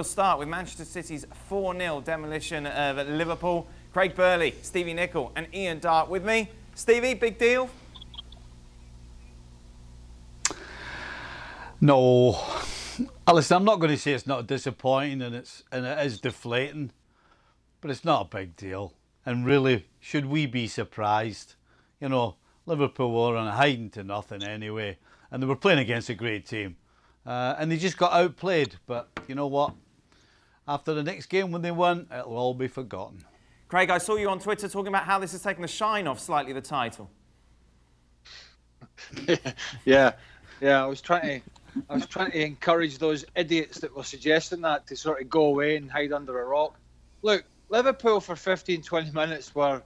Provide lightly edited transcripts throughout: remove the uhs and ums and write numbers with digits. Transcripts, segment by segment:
We'll start with Manchester City's 4-0 demolition of Liverpool. Craig Burley, Stevie Nicol and Ian Darke with me. Stevie, big deal? No. Listen, I'm not going to say it's not disappointing and it is deflating, but it's not a big deal. And really, should we be surprised? You know, Liverpool were on a hiding to nothing anyway, and they were playing against a great team. And they just got outplayed. But you know what? After the next game when they won, it'll all be forgotten. Craig, I saw you on Twitter talking about how this has taken the shine off slightly the title. Yeah. I was trying to encourage those idiots that were suggesting that to sort of go away and hide under a rock. Look, Liverpool for 15, 20 minutes were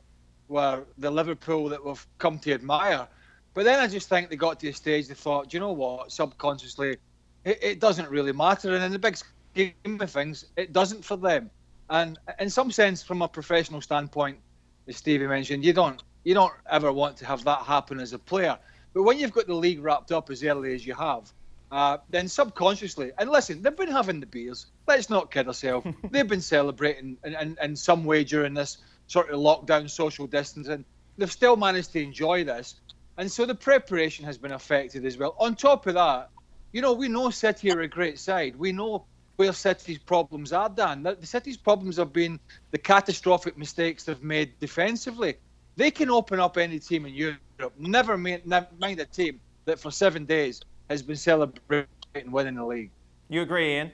the Liverpool that we've come to admire. But then I just think they got to a stage they thought, do you know what, subconsciously, it doesn't really matter. And in the big scheme of things, it doesn't for them. And in some sense, from a professional standpoint, as Stevie mentioned, you don't ever want to have that happen as a player. But when you've got the league wrapped up as early as you have, then subconsciously, and listen, they've been having the beers. Let's not kid ourselves. They've been celebrating in some way during this sort of lockdown, social distancing. They've still managed to enjoy this. And so the preparation has been affected as well. On top of that, you know, we know City are a great side. We know where City's problems are, Dan. The City's problems have been the catastrophic mistakes they've made defensively. They can open up any team in Europe. Never mind a team that for 7 days has been celebrating winning the league. You agree, Ian?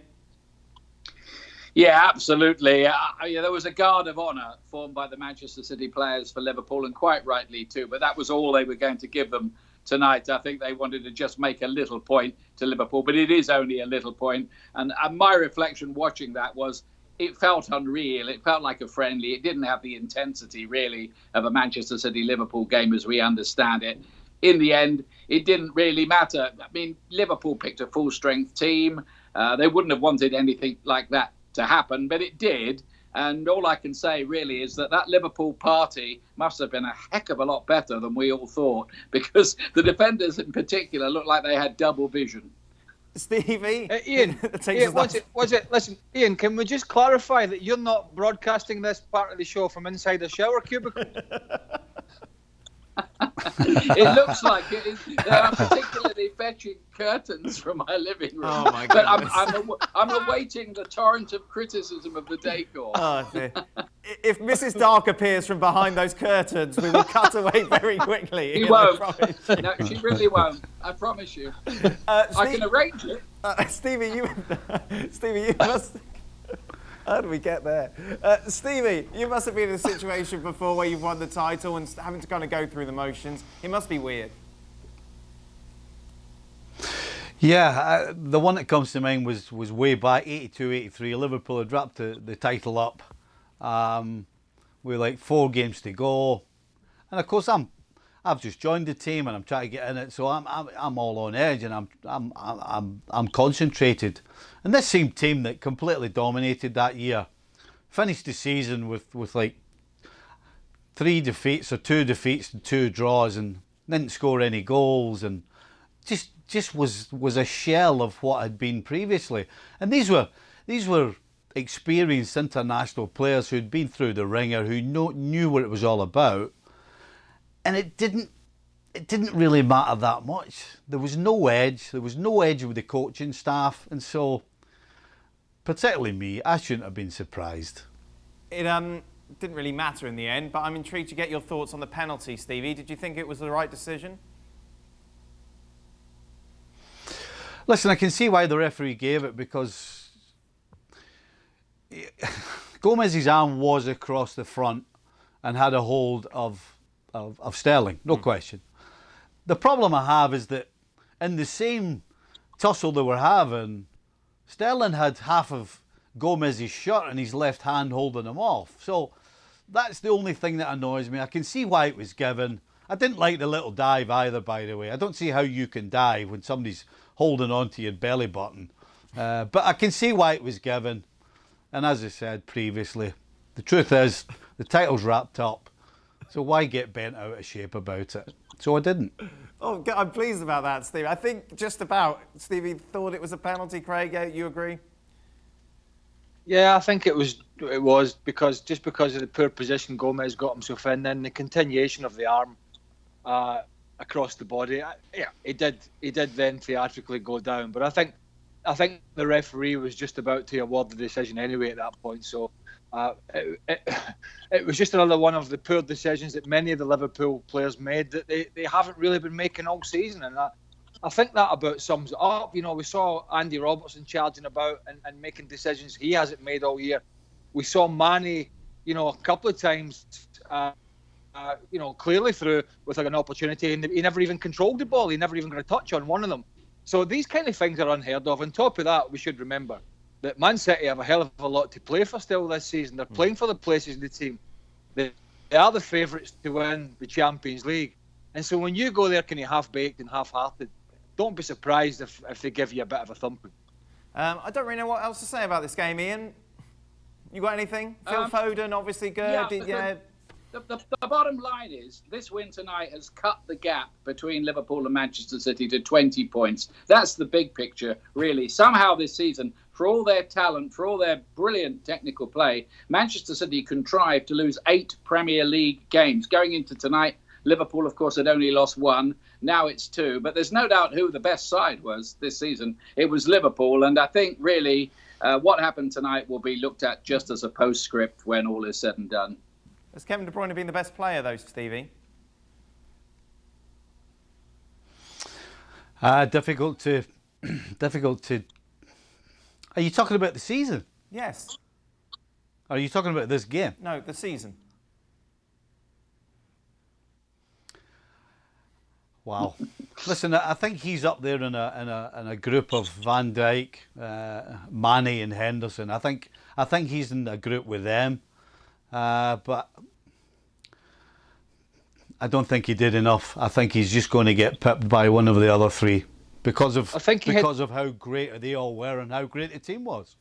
Yeah, absolutely. There was a guard of honour formed by the Manchester City players for Liverpool, and quite rightly too. But that was all they were going to give them tonight. I think they wanted to just make a little point to Liverpool, but it is only a little point. And my reflection watching that was it felt unreal. It felt like a friendly. It didn't have the intensity, really, of a Manchester City-Liverpool game as we understand it. In the end, it didn't really matter. I mean, Liverpool picked a full-strength team. They wouldn't have wanted anything like that to happen, but it did. And all I can say really is that Liverpool party must have been a heck of a lot better than we all thought, because the defenders in particular looked like they had double vision. Stevie? Ian, listen, Ian, can we just clarify that you're not broadcasting this part of the show from inside a shower cubicle? It looks like it is. There are particularly fetching curtains from my living room. Oh my goodness. But I'm awaiting the torrent of criticism of the decor. Oh, dear. If Mrs. Darke appears from behind those curtains, we will cut away very quickly. She won't. No, she really won't. I promise you. I can arrange it. Stevie, you must... How did we get there? Stevie, you must have been in a situation before where you've won the title and having to kind of go through the motions. It must be weird. Yeah, the one that comes to mind was way back, 82-83. Liverpool had wrapped the title up with like 4 games to go. And of course, I've just joined the team and I'm trying to get in it, so I'm all on edge and I'm concentrated. And this same team that completely dominated that year finished the season with like 3 defeats or 2 defeats and 2 draws, and didn't score any goals, and just was a shell of what had been previously. And these were experienced international players who'd been through the ringer, who knew what it was all about. And it didn't really matter that much. There was no edge. There was no edge with the coaching staff, and so, particularly me, I shouldn't have been surprised. It didn't really matter in the end, but I'm intrigued to get your thoughts on the penalty, Stevie. Did you think it was the right decision? Listen, I can see why the referee gave it, because Gomez's arm was across the front and had a hold of Sterling, no question. The problem I have is that in the same tussle they were having, Sterling had half of Gomez's shirt in his left hand holding him off. So that's the only thing that annoys me. I can see why it was given. I didn't like the little dive either, by the way. I don't see how you can dive when somebody's holding on to your belly button. But I can see why it was given. And as I said previously, the truth is the title's wrapped up. So why get bent out of shape about it? So I didn't. Oh, I'm pleased about that, Steve. I think just about Stevie thought it was a penalty. Craig, you agree? Yeah, I think it was because of the poor position Gomez got himself in, then the continuation of the arm across the body. He did then theatrically go down, but I think the referee was just about to award the decision anyway at that point. So it was just another one of the poor decisions that many of the Liverpool players made that they haven't really been making all season, and I think that about sums it up. You know, we saw Andy Robertson charging about and making decisions he hasn't made all year. We saw Mane, a couple of times, clearly through with an opportunity, and he never even controlled the ball. He never even got a touch on one of them. So these kind of things are unheard of. On top of that, we should remember that Man City have a hell of a lot to play for still this season. They're playing for the places in the team. They are the favourites to win the Champions League. And so when you go there kind of half-baked and half-hearted, don't be surprised if they give you a bit of a thumping. I don't really know what else to say about this game, Ian. You got anything? Phil Foden, obviously good. The bottom line is this win tonight has cut the gap between Liverpool and Manchester City to 20 points. That's the big picture, really. Somehow this season, for all their talent, for all their brilliant technical play, Manchester City contrived to lose 8 Premier League games. Going into tonight, Liverpool, of course, had only lost 1. Now it's 2. But there's no doubt who the best side was this season. It was Liverpool. And I think, really, what happened tonight will be looked at just as a postscript when all is said and done. Has Kevin De Bruyne been the best player, though, Stevie? Difficult to. Are you talking about the season? Yes. Are you talking about this game? No, the season. Wow. Listen, I think he's up there in a group of Van Dijk, Mane, and Henderson. I think he's in a group with them. But I don't think he did enough. I think he's just going to get pipped by one of the other three because of how great they all were and how great the team was.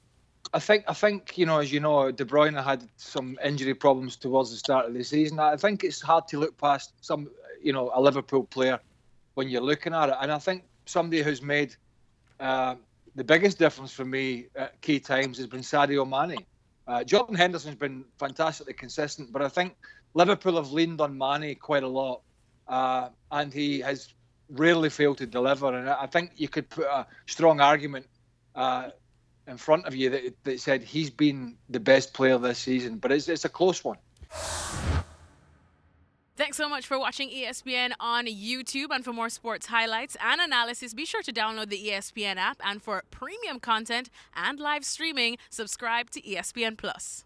I think as you know, De Bruyne had some injury problems towards the start of the season. I think it's hard to look past a Liverpool player when you're looking at it. And I think somebody who's made the biggest difference for me at key times has been Sadio Mane. Jordan Henderson's been fantastically consistent, but I think Liverpool have leaned on Mane quite a lot, and he has rarely failed to deliver. And I think you could put a strong argument in front of you that said he's been the best player this season, but it's a close one. Thanks so much for watching ESPN on YouTube. And for more sports highlights and analysis, be sure to download the ESPN app. And for premium content and live streaming, subscribe to ESPN Plus.